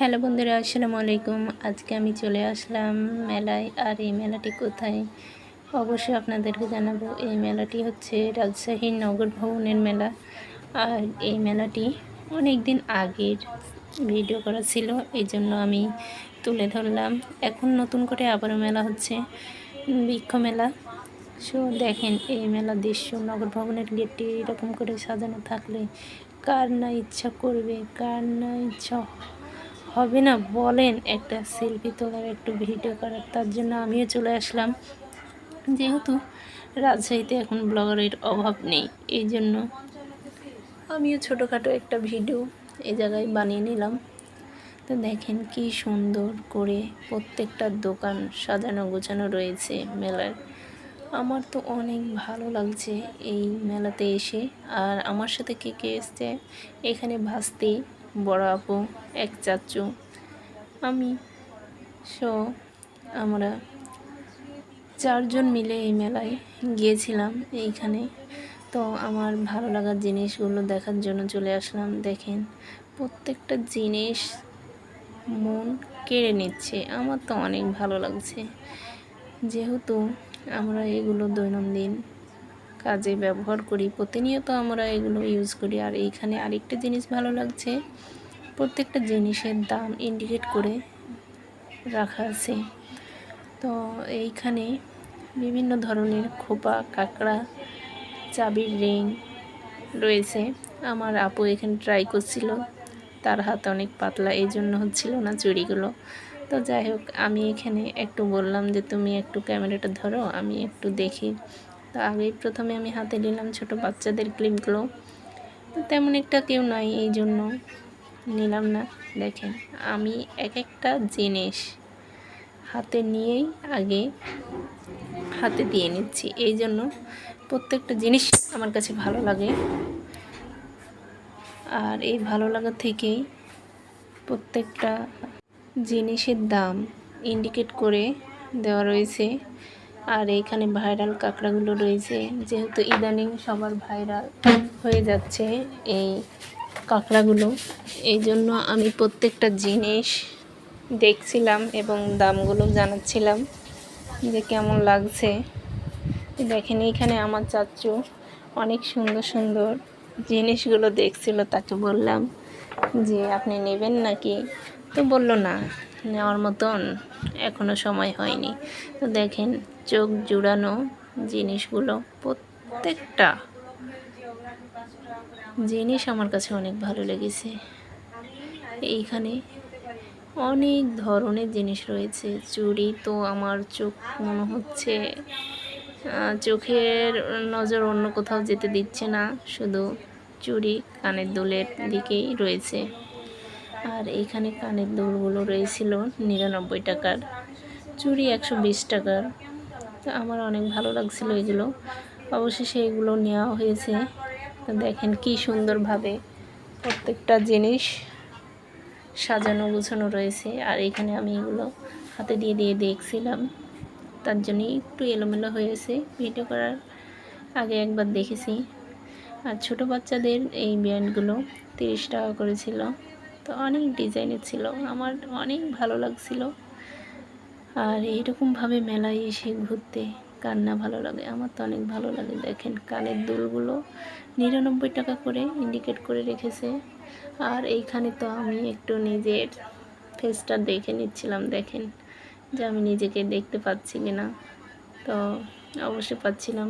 Hello বন্ধুরা, আসসালামু আলাইকুম। আজকে আমি চলে আসলাম মেলায়। আর এই মেলাটি কোথায় অবশ্যই আপনাদেরকে জানাবো। এই মেলাটি হচ্ছে রাজশাহীর নগর ভবনের মেলা। আর এই মেলাটি অনেক দিন আগের ভিডিও করা ছিল, এই জন্য আমি তুলে ধরলাম। এখন নতুন করে আবারও মেলা হচ্ছে, বৃক্ষ মেলা। সো দেখেন এই মেলার দৃশ্য। নগর ভবনের গেটটি এরকম করে সাজানো থাকলে কার না ইচ্ছা করবে, কার না ইচ্ছা হবে না বলেন একটা সেলফি তোলার, একটু ভিডিও করার। তার জন্য আমিও চলে আসলাম। যেহেতু রাজশাহীতে এখন ব্লগারের অভাব নেই, এই জন্য আমিও ছোটোখাটো একটা ভিডিও এই জায়গায় বানিয়ে নিলাম। তো দেখেন কি সুন্দর করে প্রত্যেকটা দোকান সাজানো গোছানো রয়েছে মেলার। আমার তো অনেক ভালো লাগছে এই মেলাতে এসে। আর আমার সাথে কে কে এসছে এখানে? ভাস্তি, বড় আপু, এক চাচু, আমি। আমরা 4 জন মিলে এই মেলায় গিয়েছিলাম এইখানে। তো আমার ভালো লাগার জিনিসগুলো দেখার জন্য চলে আসলাম। দেখেন প্রত্যেকটা জিনিস মন কেড়ে নিচ্ছে। আমার তো অনেক ভালো লাগছে, যেহেতু আমরা এগুলো দৈনন্দিন কাজে ব্যবহার করি, প্রতিনিয়ত আমরা এগুলো ইউজ করি। আর এইখানে আরেকটা জিনিস ভালো লাগছে, প্রত্যেকটা জিনিসের দাম ইন্ডিকেট করে রাখা আছে। তো এইখানে বিভিন্ন ধরনের খোপা, কাঁকড়া, চাবির রিং রয়েছে। আমার আপু এখানে ট্রাই করছিল, তার হাত অনেক পাতলা, এই জন্য হচ্ছিল না চুড়িগুলো। তো যাই হোক, আমি এখানে একটু বললাম যে তুমি একটু ক্যামেরাটা ধরো, আমি একটু দেখি। তো আগেই প্রথমে আমি হাতে নিলাম ছোট বাচ্চাদের ক্লিপগুলো। তো তেমন একটা কেউ নাই, এই জন্য নিলাম না। দেখেন আমি এক একটা জিনিস হাতে নিয়েই আগে হাতে দিয়ে নিচ্ছি, এই জন্য প্রত্যেকটা জিনিস আমার কাছে ভালো লাগে। আর এই ভালো লাগা থেকেই প্রত্যেকটা জিনিসের দাম ইন্ডিকেট করে দেওয়া রয়েছে। আর এইখানে ভাইরাল কাঁকড়াগুলো রয়েছে, যেহেতু ইদানিং সবার ভাইরাল হয়ে যাচ্ছে এই কাঁকড়াগুলো, এই জন্য আমি প্রত্যেকটা জিনিস দেখছিলাম এবং দামগুলো জানাচ্ছিলাম যে কেমন লাগছে। দেখেন এইখানে আমার চাচু অনেক সুন্দর সুন্দর জিনিসগুলো দেখছিল। তাকে বললাম যে আপনি নেবেন নাকি? তো বলল না, নেওয়ার মতন এখনও সময় হয়নি। তো দেখেন চোখ জুড়ানো জিনিসগুলো, প্রত্যেকটা জিনিস আমার কাছে অনেক ভালো লেগেছে। এইখানে অনেক ধরনের জিনিস রয়েছে। চুড়ি তো আমার চোখ মনে হচ্ছে চোখের নজর অন্য কোথাও যেতে দিচ্ছে না, শুধু চুড়ি কানের দুলের দিকেই রয়েছে। আর এইখানে কানের দুলগুলো রয়েছিল 99 টাকার, চুড়ি 120 টাকার। তো আমার অনেক ভালো লাগছিল এগুলো, অবশেষে এগুলো নেওয়া হয়েছে। তো দেখেন কি সুন্দরভাবে প্রত্যেকটা জিনিস সাজানো গুছানো রয়েছে। আর এখানে আমি এগুলো হাতে দিয়ে দিয়ে দেখছিলাম, তার জন্যই একটু এলোমেলো হয়েছে। ভিডিও করার আগে একবার দেখেছি। আর ছোটো বাচ্চাদের এই ব্যান্ডগুলো 30 টাকা করেছিল। তো অনেক ডিজাইনের ছিল, আমার অনেক ভালো লাগছিল। আর এইরকমভাবে মেলায় এসে ঘুরতে কার না ভালো লাগে? আমার তো অনেক ভালো লাগে। দেখেন কানের দুলগুলো 99 টাকা করে ইন্ডিকেট করে রেখেছে। আর এইখানে তো আমি একটু নিজের ফেসটা দেখে নিচ্ছিলাম। দেখেন যে আমি নিজেকে দেখতে পাচ্ছি কিনা। তো অবশ্যই পাচ্ছিলাম।